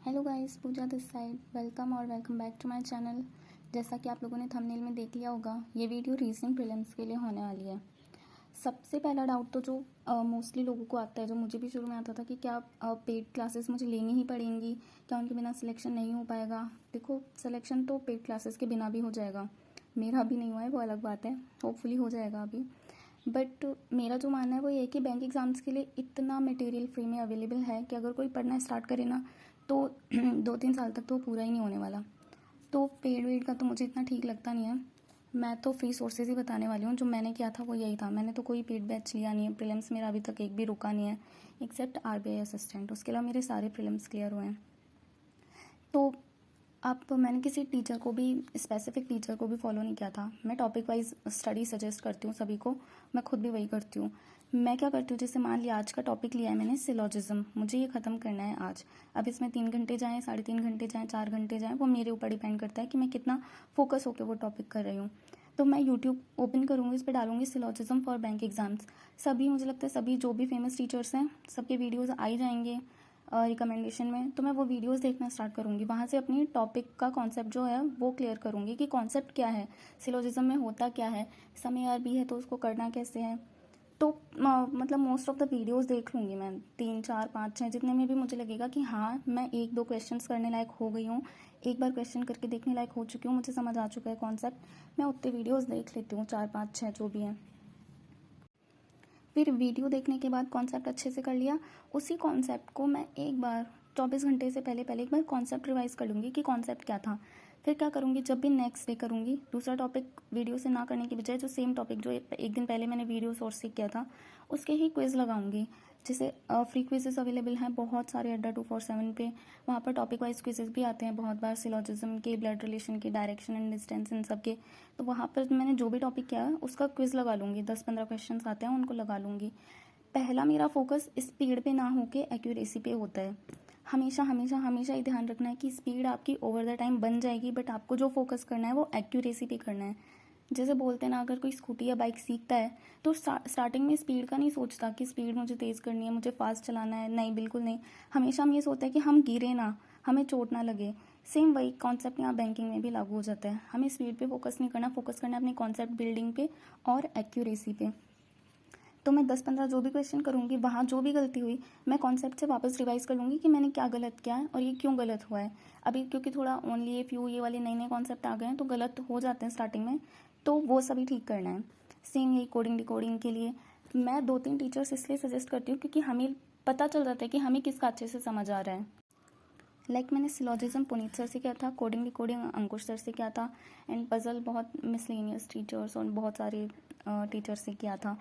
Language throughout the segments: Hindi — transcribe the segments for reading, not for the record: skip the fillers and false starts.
Hello guys, Pooja this side. Welcome और welcome back to my channel. जैसा कि आप लोगों ने थंबनेल में देख लिया होगा, ये वीडियो रीजनिंग प्रीलिम्स के लिए होने वाली है। सबसे पहला डाउट तो जो मोस्टली लोगों को आता है, जो मुझे भी शुरू में आता था कि क्या पेड क्लासेस मुझे लेनी ही पड़ेंगी, क्या उनके बिना सिलेक्शन नहीं हो पाएगा। देखो, सिलेक्शन तो पेड क्लासेस के बिना भी हो जाएगा। मेरा अभी नहीं हुआ है, वो अलग बात है, होपफुली हो जाएगा अभी। बट मेरा जो मानना है वो ये है कि बैंक एग्ज़ाम्स के लिए इतना मटेरियल फ्री में अवेलेबल है कि अगर कोई पढ़ना स्टार्ट करे ना तो 2-3 साल तक तो पूरा ही नहीं होने वाला। तो पेड वेड का तो मुझे इतना ठीक लगता नहीं है। मैं तो फ्री सोर्सेज ही बताने वाली हूँ। जो मैंने किया था वो यही था। मैंने तो कोई पेड बैच लिया नहीं है। प्रीलिम्स मेरा अभी तक एक भी रुका नहीं है, एक्सेप्ट आरबीआई असिस्टेंट। उसके अलावा मेरे सारे प्रीलिम्स क्लियर हुए हैं। तो मैंने किसी टीचर को भी, स्पेसिफिक टीचर को भी फॉलो नहीं किया था। मैं टॉपिक वाइज स्टडी सजेस्ट करती हूँ सभी को। मैं खुद भी वही करती हूँ। मैं क्या करती हूँ, जैसे मान लिया आज का टॉपिक लिया है मैंने सिलॉजिज्म, मुझे ये ख़त्म करना है आज। अब इसमें 3 घंटे जाएँ, 3.5 घंटे जाएँ, 4 घंटे जाएँ, वो मेरे ऊपर डिपेंड करता है कि मैं कितना फोकस होकर वो टॉपिक कर रही हूँ। तो मैं यूट्यूब ओपन करूँगी, इस पर डालूंगी सिलॉजिज्म फॉर बैंक एग्जाम्स। सभी, मुझे लगता है सभी जो भी फेमस टीचर्स हैं सबके वीडियोज़ आ ही जाएंगे रिकमेंडेशन में। तो मैं वो वीडियोस देखना स्टार्ट करूँगी। वहाँ से अपनी टॉपिक का कॉन्सेप्ट जो है वो क्लियर करूँगी कि कॉन्सेप्ट क्या है, सिलोजिज्म में होता क्या है, समय अरबी है तो उसको करना कैसे है। तो मतलब मोस्ट ऑफ द वीडियोस देख लूँगी मैं, 3, 4, 5, 6, जितने में भी मुझे लगेगा कि हाँ मैं 1-2 क्वेश्चंस करने लायक हो गई हूँ, एक बार क्वेश्चन करके देखने लायक हो चुकी हूँ, मुझे समझ आ चुका है कॉन्सेप्ट, मैं उतने वीडियोज़ देख लेती हूँ, 4, 5, 6 जो भी हैं। फिर वीडियो देखने के बाद कॉन्सेप्ट अच्छे से कर लिया, उसी कॉन्सेप्ट को मैं एक बार 24 घंटे से पहले एक बार कॉन्सेप्ट रिवाइज कर लूँगी कि कॉन्सेप्ट क्या था। फिर क्या करूँगी, जब भी नेक्स्ट डे करूँगी, दूसरा टॉपिक वीडियो से ना करने की बजाय जो सेम टॉपिक जो एक दिन पहले मैंने वीडियो सोर्स से किया था उसके ही क्विज़ लगाऊंगी। जैसे फ्री क्विजेस अवेलेबल हैं बहुत सारे अड्डा 247 पे। वहाँ पर टॉपिक वाइज क्विजेस भी आते हैं बहुत बार, सिलॉजिज्म के, ब्लड रिलेशन के, डायरेक्शन एंड डिस्टेंस, इन सब के। तो वहाँ पर मैंने जो भी टॉपिक किया है उसका क्विज़ लगा लूँगी, 10-15 क्वेश्चन आते हैं उनको लगा लूँगी। पहला मेरा फोकस स्पीड पे ना होके एक्यूरेसी पे होता है। हमेशा हमेशा हमेशा ये ध्यान रखना है कि स्पीड आपकी ओवर द टाइम बन जाएगी, बट आपको जो फोकस करना है वो एक्यूरेसी पे करना है। जैसे बोलते हैं ना, अगर कोई स्कूटी या बाइक सीखता है तो स्टार्टिंग में स्पीड का नहीं सोचता कि स्पीड मुझे तेज़ करनी है, मुझे फास्ट चलाना है, नहीं, बिल्कुल नहीं। हमेशा हम ये सोचते हैं कि हम गिरे ना, हमें चोट ना लगे। सेम वही कॉन्सेप्ट यहाँ बैंकिंग में भी लागू हो जाता है। हमें स्पीड पे फोकस नहीं करना, फोकस करना है अपने कॉन्सेप्ट बिल्डिंग पे और एक्यूरेसी पे। तो मैं 10-15 जो भी क्वेश्चन करूँगी, वहाँ जो भी गलती हुई मैं कॉन्सेप्ट से वापस रिवाइज कर लूँगी कि मैंने क्या गलत किया है और ये क्यों गलत हुआ है। अभी क्योंकि थोड़ा ओनली ए फ्यू ये वाले नए नए कॉन्सेप्ट आ गए हैं तो गलत हो जाते हैं स्टार्टिंग में, तो वो सभी ठीक करना है। सेम यही कोडिंग डिकोडिंग के लिए मैं 2-3 टीचर्स इसलिए सजेस्ट करती हूँ क्योंकि हमें पता चल जाता है कि हमें किसका अच्छे से समझ आ रहा है। मैंने सिलॉजिज्म पुनीत सर से किया था, कोडिंग डिकोडिंग अंकुश सर से किया था, एंड पजल बहुत मिसलेनियस टीचर्स और बहुत सारे टीचर्स से किया था।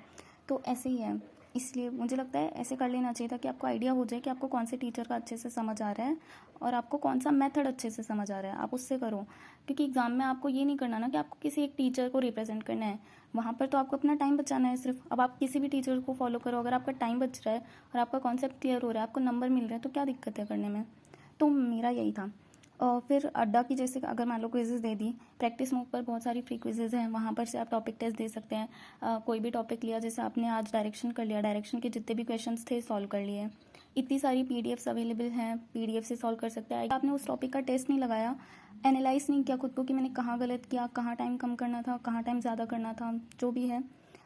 तो ऐसे ही है, इसलिए मुझे लगता है ऐसे कर लेना चाहिए ताकि आपको आइडिया हो जाए कि आपको कौन से टीचर का अच्छे से समझ आ रहा है और आपको कौन सा मेथड अच्छे से समझ आ रहा है, आप उससे करो। क्योंकि एग्ज़ाम में आपको ये नहीं करना ना कि आपको किसी एक टीचर को रिप्रेजेंट करना है, वहाँ पर तो आपको अपना टाइम बचाना है सिर्फ। अब आप किसी भी टीचर को फॉलो करो, अगर आपका टाइम बच रहा है और आपका कॉन्सेप्ट क्लियर हो रहा है, आपको नंबर मिल रहे हैं, तो क्या दिक्कत है करने में। तो मेरा यही था। और फिर अड्डा की, जैसे अगर मान लो क्विजेज़ दे दी, प्रैक्टिस मोड पर बहुत सारी फ्री क्विजेज़ हैं, वहाँ पर से आप टॉपिक टेस्ट दे सकते हैं। कोई भी टॉपिक लिया, जैसे आपने आज डायरेक्शन कर लिया, डायरेक्शन के जितने भी क्वेश्चंस थे सॉल्व कर लिए। इतनी सारी पीडीएफ्स अवेलेबल हैं, पीडीएफ से सॉल्व कर सकते हैं। आपने उस टॉपिक का टेस्ट नहीं लगाया, एनालाइज नहीं किया खुद को कि मैंने कहाँ गलत किया, कहाँ टाइम कम करना था, कहाँ टाइम ज़्यादा करना था, जो भी है,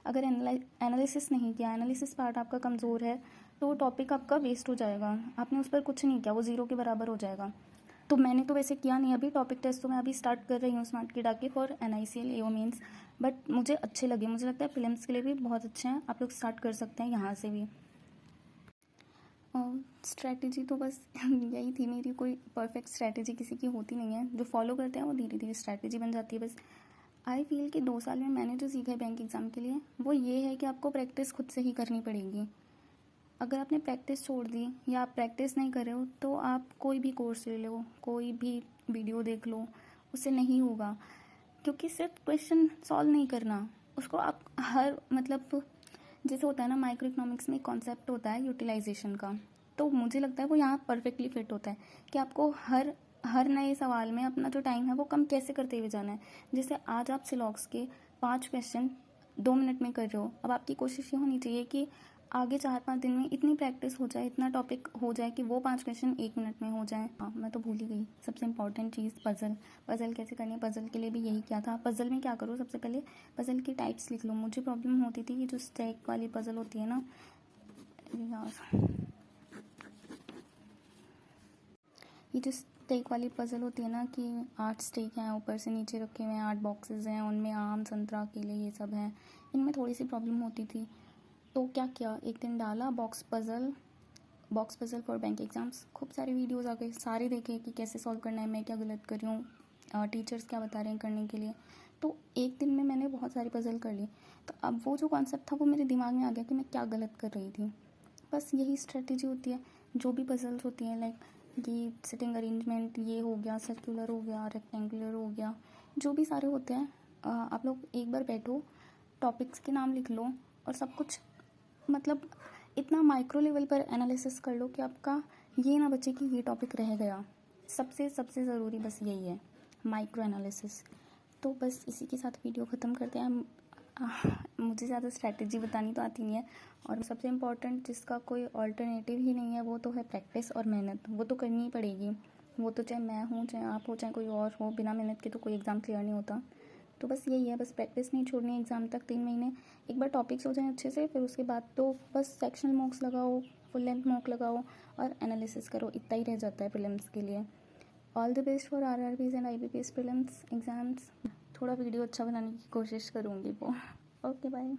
अगर एनालिसिस नहीं किया, एनालिसिस पार्ट आपका कमज़ोर है, तो वो टॉपिक आपका वेस्ट हो जाएगा। आपने उस पर कुछ नहीं किया, वो ज़ीरो के बराबर हो जाएगा। तो मैंने तो वैसे किया नहीं अभी टॉपिक टेस्ट, तो मैं अभी स्टार्ट कर रही हूँ स्मार्ट किड आके for NICL AO mains, but मुझे अच्छे लगे, मुझे लगता है प्रीलिम्स के लिए भी बहुत अच्छे हैं। आप लोग स्टार्ट कर सकते हैं यहाँ से भी। और स्ट्रैटेजी तो बस यही थी मेरी, कोई परफेक्ट स्ट्रैटेजी किसी की होती नहीं है, जो फॉलो करते हैं वो धीरे धीरे स्ट्रैटेजी बन जाती है। बस आई फील कि 2 साल में मैंने जो सीखा है बैंक एग्ज़ाम के लिए वो ये है कि आपको प्रैक्टिस खुद से ही करनी पड़ेगी। अगर आपने प्रैक्टिस छोड़ दी या आप प्रैक्टिस नहीं कर रहे हो तो आप कोई भी कोर्स ले लो, कोई भी वीडियो देख लो, उससे नहीं होगा। क्योंकि सिर्फ क्वेश्चन सॉल्व नहीं करना, उसको आप हर, मतलब जैसे होता है ना, माइक्रो इकोनॉमिक्स में एक कॉन्सेप्ट होता है यूटिलाइजेशन का, तो मुझे लगता है वो यहाँ परफेक्टली फिट होता है कि आपको हर हर नए सवाल में अपना जो टाइम है वो कम कैसे करते हुए जाना है। जैसे आज आप सिलॉक्स के 5 क्वेश्चन 2 मिनट में कर रहे हो, अब आपकी कोशिश ये होनी चाहिए कि आगे 4-5 दिन में इतनी प्रैक्टिस हो जाए, इतना टॉपिक हो जाए कि वो 5 क्वेश्चन 1 मिनट में हो जाए। हाँ, मैं तो भूल ही गई सबसे इम्पॉर्टेंट चीज़, पज़ल कैसे करनी है। पज़ल के लिए भी यही क्या था। पज़ल में क्या करो, सबसे पहले पज़ल की टाइप्स लिख लो। मुझे प्रॉब्लम होती थी कि जो स्टैक वाली पज़ल होती है ना यार, ये जो स्टेक वाली पज़ल होती है ना कि 8 स्टेक हैं, ऊपर से नीचे रखे हुए हैं, 8 बॉक्सेस हैं, उनमें आम, संतरा, केले ये सब हैं, इनमें थोड़ी सी प्रॉब्लम होती थी। तो क्या किया, एक दिन डाला box puzzle for bank exams. खूब सारे वीडियोस आ गए, सारे देखे कि कैसे सॉल्व करना है, मैं क्या गलत कर रही हूँ, टीचर्स क्या बता रहे हैं करने के लिए। तो एक दिन में मैंने बहुत सारी पज़ल कर ली। तो अब वो जो कॉन्सेप्ट था वो मेरे दिमाग में आ गया कि मैं क्या गलत कर रही थी। बस यही स्ट्रेटजी होती है जो भी पज़ल्स होती हैं, लाइक ये सिटिंग अरेंजमेंट, ये हो गया, सर्कुलर हो गया, रेक्टेंगुलर हो गया, जो भी सारे होते हैं। आप लोग एक बार बैठो, टॉपिक्स के नाम लिख लो और सब कुछ, मतलब इतना माइक्रो लेवल पर एनालिसिस कर लो कि आपका ये ना बचे कि ये टॉपिक रह गया। सबसे सबसे ज़रूरी बस यही है, माइक्रो एनालिसिस। तो बस इसी के साथ वीडियो ख़त्म करते हैं। मुझे ज़्यादा स्ट्रैटेजी बतानी तो आती नहीं है, और सबसे इम्पॉर्टेंट जिसका कोई ऑल्टरनेटिव ही नहीं है वो तो है प्रैक्टिस और मेहनत। वो तो करनी ही पड़ेगी, वो तो चाहे मैं हूँ, चाहे आप हो, चाहे कोई और हो, बिना मेहनत के तो कोई एग्ज़ाम क्लियर नहीं होता। तो बस यही है, बस प्रैक्टिस नहीं छोड़नी है एग्ज़ाम तक। 3 महीने एक बार टॉपिक्स हो जाएं अच्छे से, फिर उसके बाद तो बस सेक्शनल मॉक्स लगाओ, फुल लेंथ मॉक लगाओ और एनालिसिस करो। इतना ही रह जाता है प्रीलिम्स के लिए। All the best for RRBs and IBPS prelims exams. थोड़ा वीडियो अच्छा बनाने की कोशिश करूँगी वो। Okay bye.